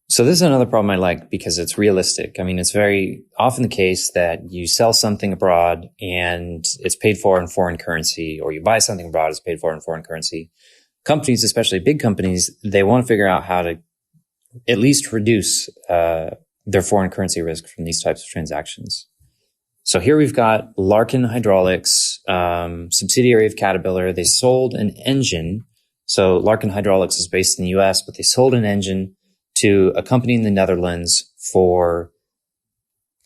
So this is another problem I like because it's realistic. I mean, it's very often the case that you sell something abroad and it's paid for in foreign currency, or you buy something abroad, it's paid for in foreign currency. Companies, especially big companies, they want to figure out how to at least reduce their foreign currency risk from these types of transactions. So here we've got Larkin Hydraulics, subsidiary of Caterpillar. They sold an engine. So Larkin Hydraulics is based in the US, but they sold an engine to a company in the Netherlands for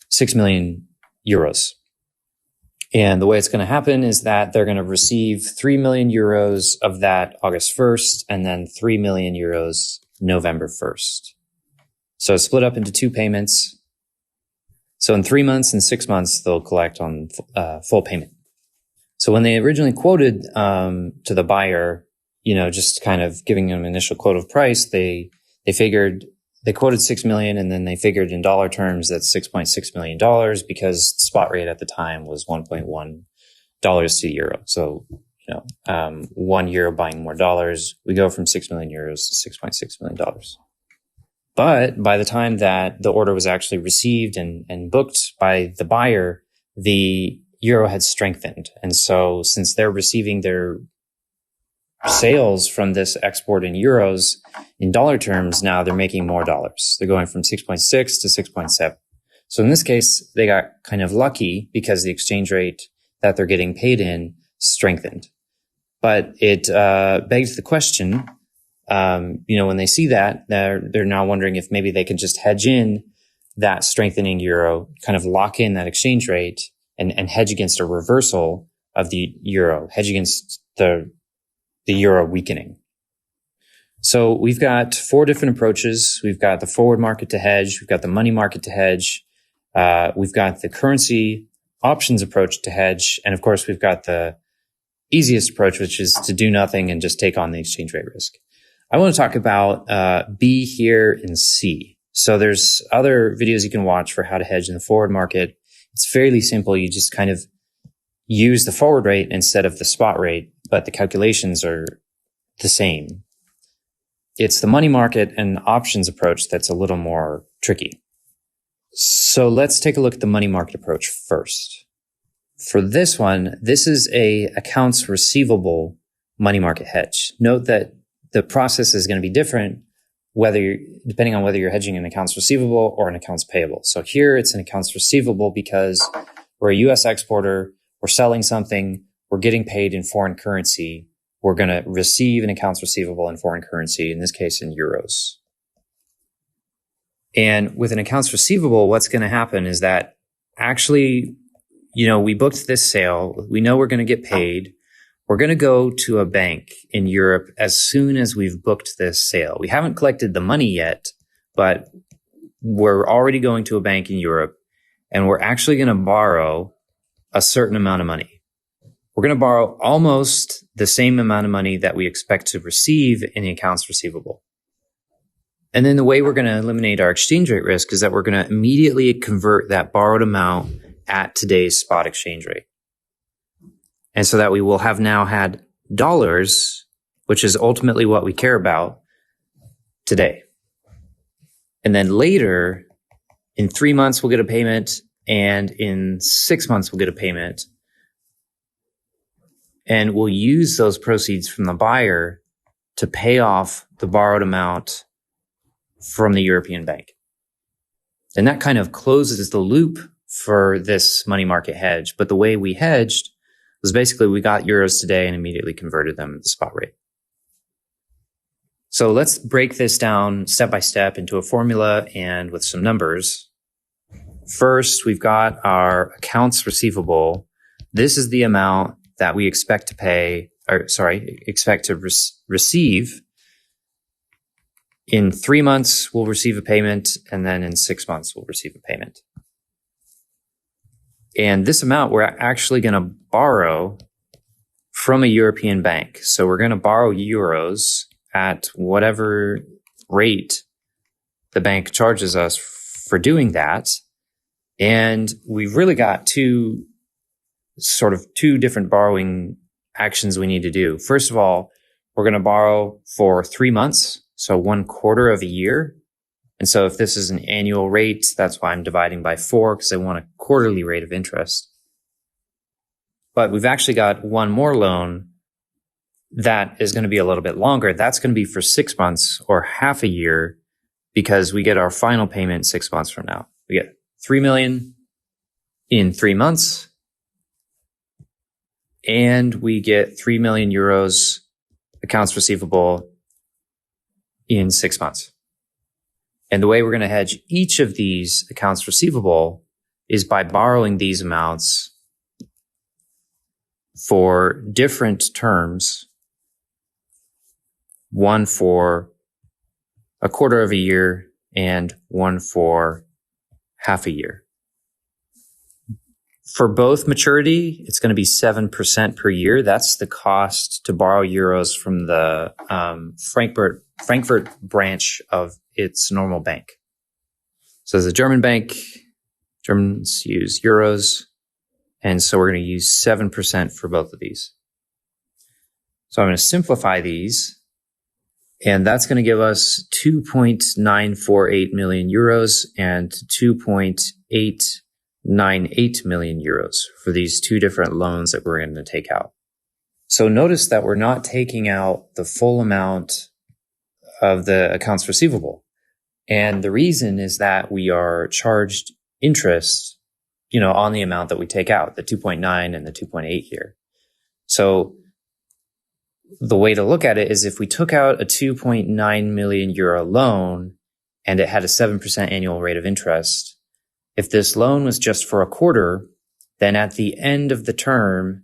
6 million euros. And the way it's going to happen is that they're going to receive 3 million euros of that August 1st, and then 3 million euros November 1st. So it's split up into two payments. So in 3 months and 6 months, they'll collect on full payment. So when they originally quoted to the buyer, just kind of giving them an initial quote of price, they figured they quoted 6 million, and then they figured in dollar terms that's $6.6 million because the spot rate at the time was $1.1 to euro. So, 1 euro buying more dollars, we go from 6 million euros to $6.6 million. But by the time that the order was actually received and booked by the buyer, the euro had strengthened. And so since they're receiving their sales from this export in euros, in dollar terms, now they're making more dollars. They're going from 6.6 to 6.7. So in this case, they got kind of lucky because the exchange rate that they're getting paid in strengthened. But it begs the question, when they see that, they're now wondering if maybe they can just hedge in that strengthening euro, kind of lock in that exchange rate and hedge against a reversal of the euro, hedge against the euro weakening. So we've got 4 different approaches. We've got the forward market to hedge. We've got the money market to hedge. We've got the currency options approach to hedge. And of course, we've got the easiest approach, which is to do nothing and just take on the exchange rate risk. I want to talk about B here and C. So there's other videos you can watch for how to hedge in the forward market. It's fairly simple. You just kind of use the forward rate instead of the spot rate, but the calculations are the same. It's the money market and options approach that's a little more tricky. So let's take a look at the money market approach first. For this one, this is a accounts receivable money market hedge. Note that the process is going to be different depending on whether you're hedging an accounts receivable or an accounts payable. So here it's an accounts receivable because we're a US exporter, we're selling something, we're getting paid in foreign currency. We're going to receive an accounts receivable in foreign currency, in this case in euros. And with an accounts receivable, what's going to happen is that actually, we booked this sale. We know we're going to get paid. We're going to go to a bank in Europe as soon as we've booked this sale. We haven't collected the money yet, but we're already going to a bank in Europe, and we're actually going to borrow a certain amount of money. We're going to borrow almost the same amount of money that we expect to receive in the accounts receivable. And then the way we're going to eliminate our exchange rate risk is that we're going to immediately convert that borrowed amount at today's spot exchange rate. And so that we will have now had dollars, which is ultimately what we care about today. And then later, in 3 months, we'll get a payment, and in 6 months, we'll get a payment. And we'll use those proceeds from the buyer to pay off the borrowed amount from the European bank. And that kind of closes the loop for this money market hedge. But the way we hedged was basically we got euros today and immediately converted them at the spot rate. So let's break this down step by step into a formula and with some numbers. First, we've got our accounts receivable. This is the amount that we expect to receive. In 3 months, we'll receive a payment, and then in 6 months, we'll receive a payment. And this amount we're actually going to borrow from a European bank. So we're going to borrow euros at whatever rate the bank charges us for doing that. And we've really got two different borrowing actions we need to do. First of all, we're going to borrow for 3 months, so 1/4 of a year. And so if this is an annual rate, that's why I'm dividing by 4, because I want a quarterly rate of interest. But we've actually got one more loan that is going to be a little bit longer. That's going to be for 6 months or half a year, because we get our final payment 6 months from now. We get 3 million in 3 months, and we get 3 million euros accounts receivable in 6 months. And the way we're going to hedge each of these accounts receivable is by borrowing these amounts for different terms, one for a quarter of a year and one for half a year. For both maturity, it's going to be 7% per year. That's the cost to borrow euros from the Frankfurt branch of its normal bank. So as a German bank, Germans use euros, and so we're going to use 7% for both of these. So I'm going to simplify these, and that's going to give us 2.948 million euros and 2.898 million euros for these two different loans that we're going to take out. So notice that we're not taking out the full amount of the accounts receivable. And the reason is that we are charged interest, on the amount that we take out, the 2.9 and the 2.8 here. So the way to look at it is if we took out a 2.9 million euro loan and it had a 7% annual rate of interest, if this loan was just for a quarter, then at the end of the term,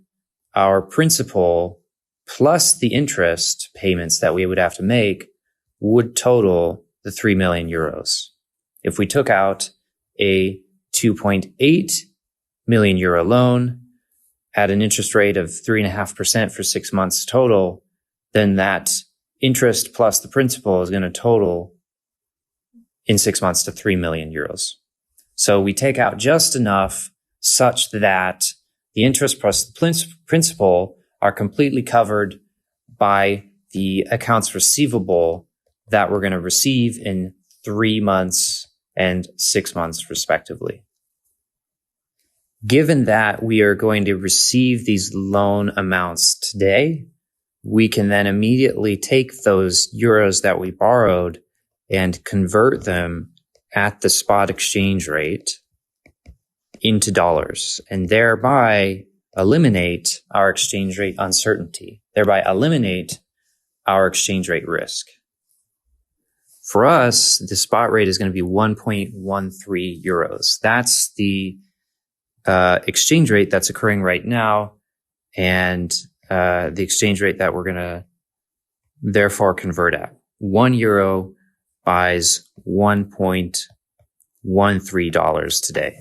our principal plus the interest payments that we would have to make would total the 3 million euros. If we took out a 2.8 million euro loan at an interest rate of 3.5% for 6 months total, then that interest plus the principal is going to total in 6 months to 3 million euros. So we take out just enough such that the interest plus the principal are completely covered by the accounts receivable that we're going to receive in 3 months and 6 months, respectively. Given that we are going to receive these loan amounts today, we can then immediately take those euros that we borrowed and convert them at the spot exchange rate into dollars, and thereby eliminate our exchange rate uncertainty, thereby eliminate our exchange rate risk. For us, the spot rate is going to be 1.13 euros. That's the exchange rate that's occurring right now, and the exchange rate that we're going to therefore convert at. 1 euro buys $1.13 today.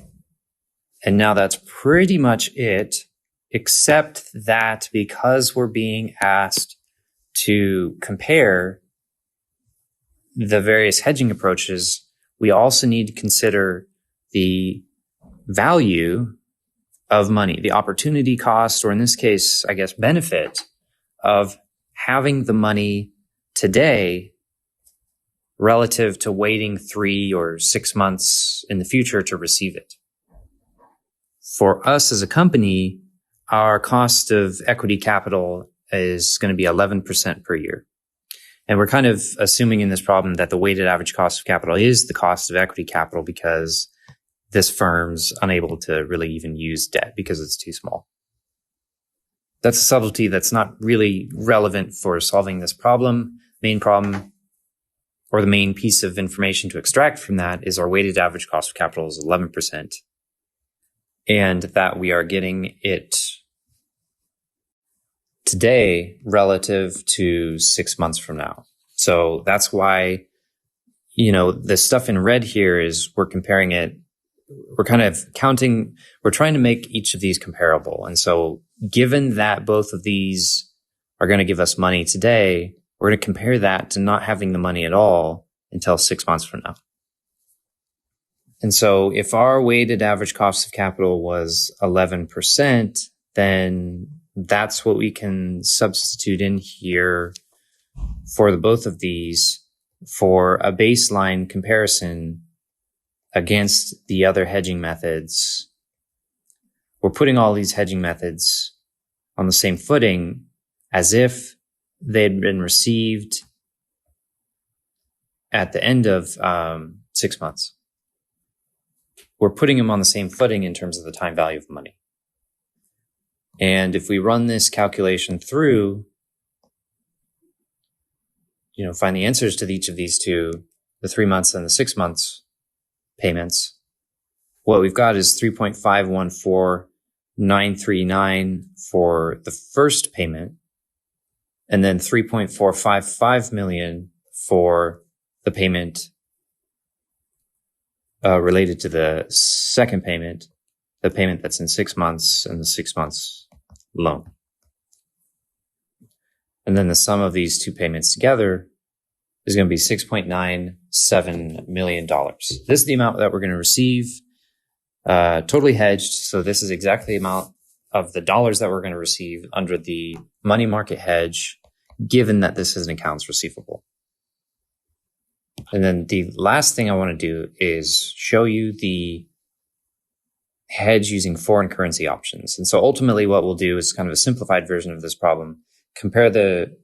And now that's pretty much it, except that because we're being asked to compare the various hedging approaches, we also need to consider the value of money, the opportunity cost, or in this case, I guess, benefit of having the money today relative to waiting 3 or 6 months in the future to receive it. For us as a company, our cost of equity capital is going to be 11% per year. And we're kind of assuming in this problem that the weighted average cost of capital is the cost of equity capital because this firm's unable to really even use debt because it's too small. That's a subtlety that's not really relevant for solving this problem. Main problem, or the main piece of information to extract from that, is our weighted average cost of capital is 11%. And that we are getting it today relative to 6 months from now. So that's why, the stuff in red here is we're comparing it. We're kind of counting, we're trying to make each of these comparable. And so given that both of these are going to give us money today, we're going to compare that to not having the money at all until 6 months from now. And so if our weighted average cost of capital was 11%, then that's what we can substitute in here for the both of these. for a baseline comparison against the other hedging methods, we're putting all these hedging methods on the same footing as if they'd been received at the end of 6 months. We're putting them on the same footing in terms of the time value of money. And if we run this calculation through, find the answers to each of these two, the 3 months and the 6 months payments, what we've got is 3.514939 for the first payment, and then 3.455 million for the payment related to the second payment, the payment that's in 6 months and the 6 months loan. And then the sum of these two payments together is going to be $6.97 million. This is the amount that we're going to receive, totally hedged. So this is exactly the amount of the dollars that we're going to receive under the money market hedge, given that this is an accounts receivable. And then the last thing I want to do is show you the hedge using foreign currency options. And so ultimately what we'll do is kind of a simplified version of this problem. Compare the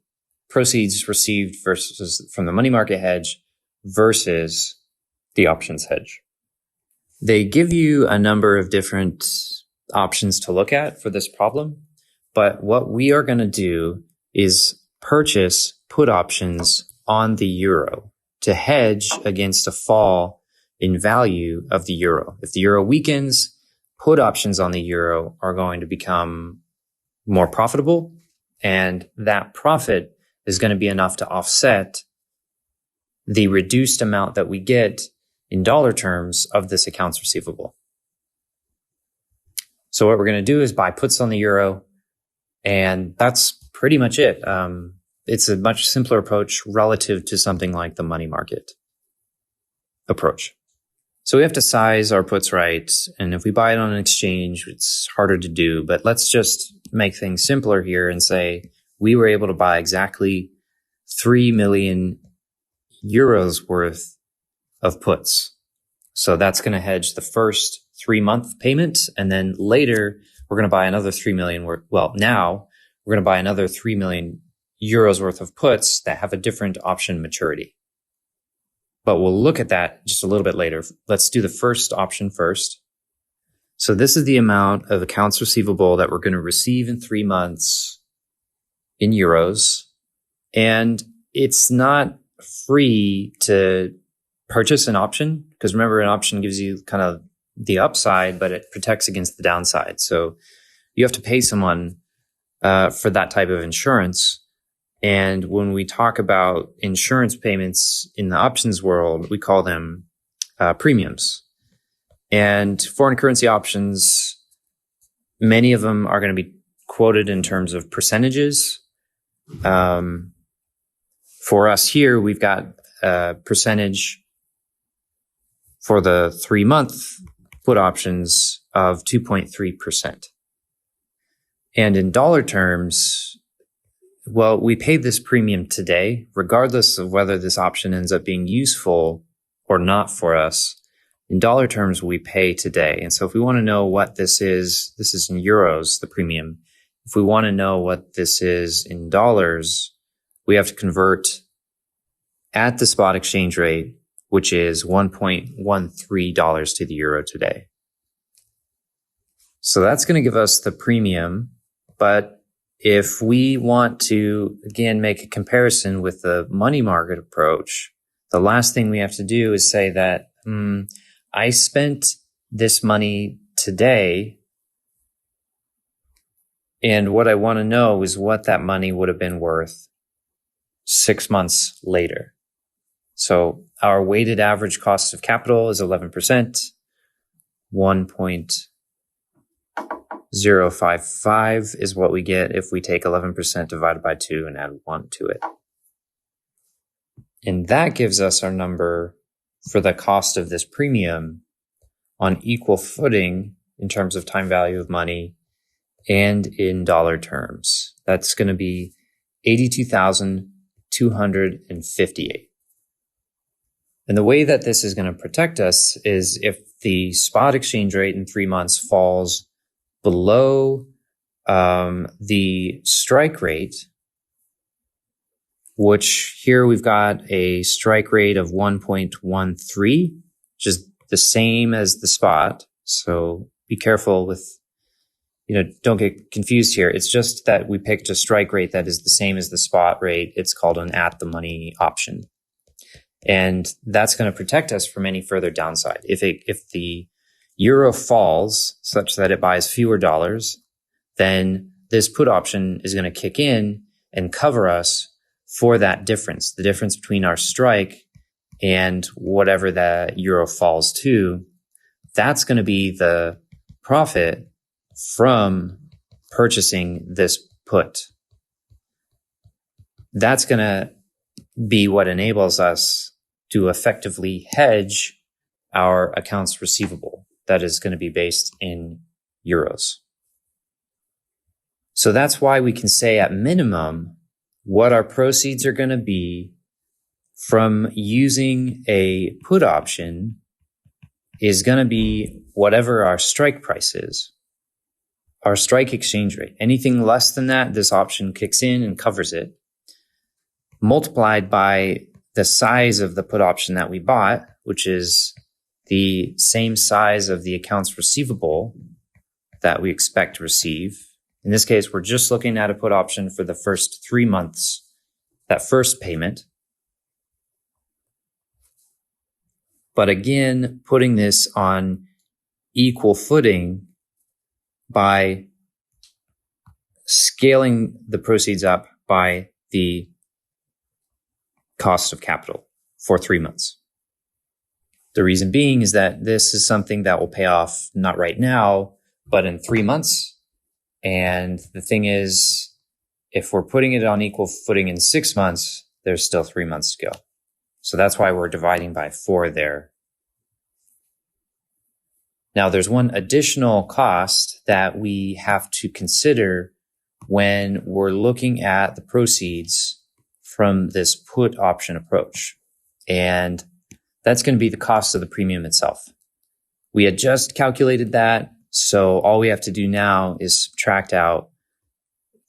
proceeds received versus from the money market hedge versus the options hedge. They give you a number of different options to look at for this problem, but what we are going to do is purchase put options on the euro to hedge against a fall in value of the euro. If the euro weakens, put options on the euro are going to become more profitable, and that profit is going to be enough to offset the reduced amount that we get in dollar terms of this accounts receivable. So what we're going to do is buy puts on the euro, and that's pretty much it. It's a much simpler approach relative to something like the money market approach. So we have to size our puts right, and if we buy it on an exchange, it's harder to do, but let's just make things simpler here and say we were able to buy exactly 3 million euros worth of puts. So that's going to hedge the first 3-month payment, and then later we're going to buy another 3 million now we're going to buy another 3 million euros worth of puts that have a different option maturity. But we'll look at that just a little bit later. Let's do the first option first. So this is the amount of accounts receivable that we're going to receive in 3 months in euros. And it's not free to purchase an option, because remember, an option gives you kind of the upside, but it protects against the downside. So you have to pay someone for that type of insurance. And when we talk about insurance payments in the options world, we call them premiums. And foreign currency options, many of them are going to be quoted in terms of percentages. For us here, we've got a percentage for the 3-month put options of 2.3%. And in dollar terms, well, we pay this premium today, regardless of whether this option ends up being useful or not for us. In dollar terms, we pay today. And so if we want to know what this is in euros, the premium. If we want to know what this is in dollars, we have to convert at the spot exchange rate, which is $1.13 to the euro today. So that's going to give us the premium. But if we want to, again, make a comparison with the money market approach, the last thing we have to do is say that, I spent this money today, and what I want to know is what that money would have been worth 6 months later. So our weighted average cost of capital is 11%, 1.055 is what we get if we take 11% divided by 2 and add 1 to it. And that gives us our number for the cost of this premium on equal footing in terms of time value of money and in dollar terms. That's going to be $82,258. And the way that this is going to protect us is if the spot exchange rate in 3 months falls below the strike rate, which here we've got a strike rate of 1.13, which is the same as the spot. So be careful with, don't get confused here. It's just that we picked a strike rate that is the same as the spot rate. It's called an at the money option. And that's going to protect us from any further downside. If the euro falls such that it buys fewer dollars, then this put option is going to kick in and cover us for that difference, the difference between our strike and whatever the euro falls to. That's going to be the profit from purchasing this put. That's going to be what enables us to effectively hedge our accounts receivable that is going to be based in euros. So that's why we can say at minimum what our proceeds are going to be from using a put option is going to be whatever our strike price is, our strike exchange rate. Anything less than that, this option kicks in and covers it, multiplied by the size of the put option that we bought, which is the same size of the accounts receivable that we expect to receive. In this case, we're just looking at a put option for the first 3 months, that first payment. But again, putting this on equal footing by scaling the proceeds up by the cost of capital for 3 months. The reason being is that this is something that will pay off not right now, but in 3 months. And the thing is, if we're putting it on equal footing in 6 months, there's still 3 months to go. So that's why we're dividing by 4 there. Now, there's one additional cost that we have to consider when we're looking at the proceeds from this put option approach. And that's going to be the cost of the premium itself. We had just calculated that. So all we have to do now is subtract out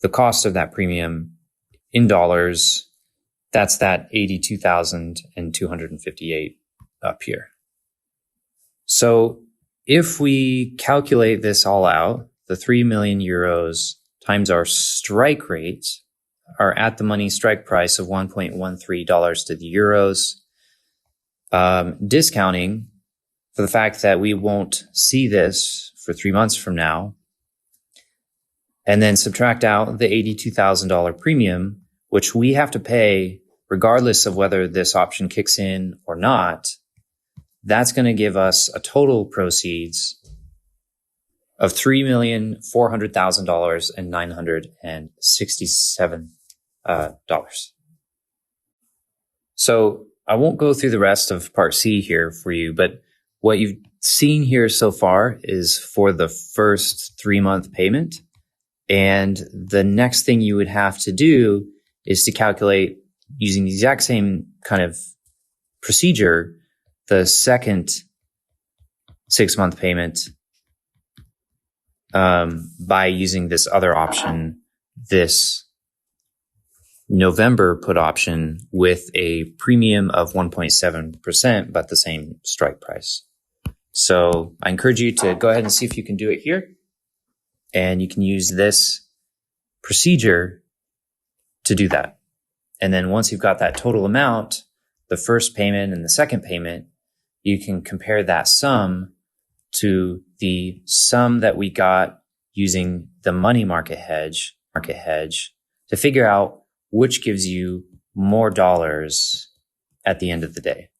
the cost of that premium in dollars. That's that 82,258 up here. So if we calculate this all out, the 3 million euros times our strike rate, our at the money strike price of $1.13 to the euros, discounting for the fact that we won't see this for 3 months from now, and then subtract out the $82,000 premium, which we have to pay regardless of whether this option kicks in or not. That's going to give us a total proceeds of $3,400,967. So I won't go through the rest of part C here for you, but what you've seen here so far is for the first 3-month payment. And the next thing you would have to do is to calculate using the exact same kind of procedure, the second 6-month payment by using this other option, this November put option with a premium of 1.7%, but the same strike price. So I encourage you to go ahead and see if you can do it here. And you can use this procedure to do that. And then once you've got that total amount, the first payment and the second payment, you can compare that sum to the sum that we got using the money market hedge to figure out which gives you more dollars at the end of the day.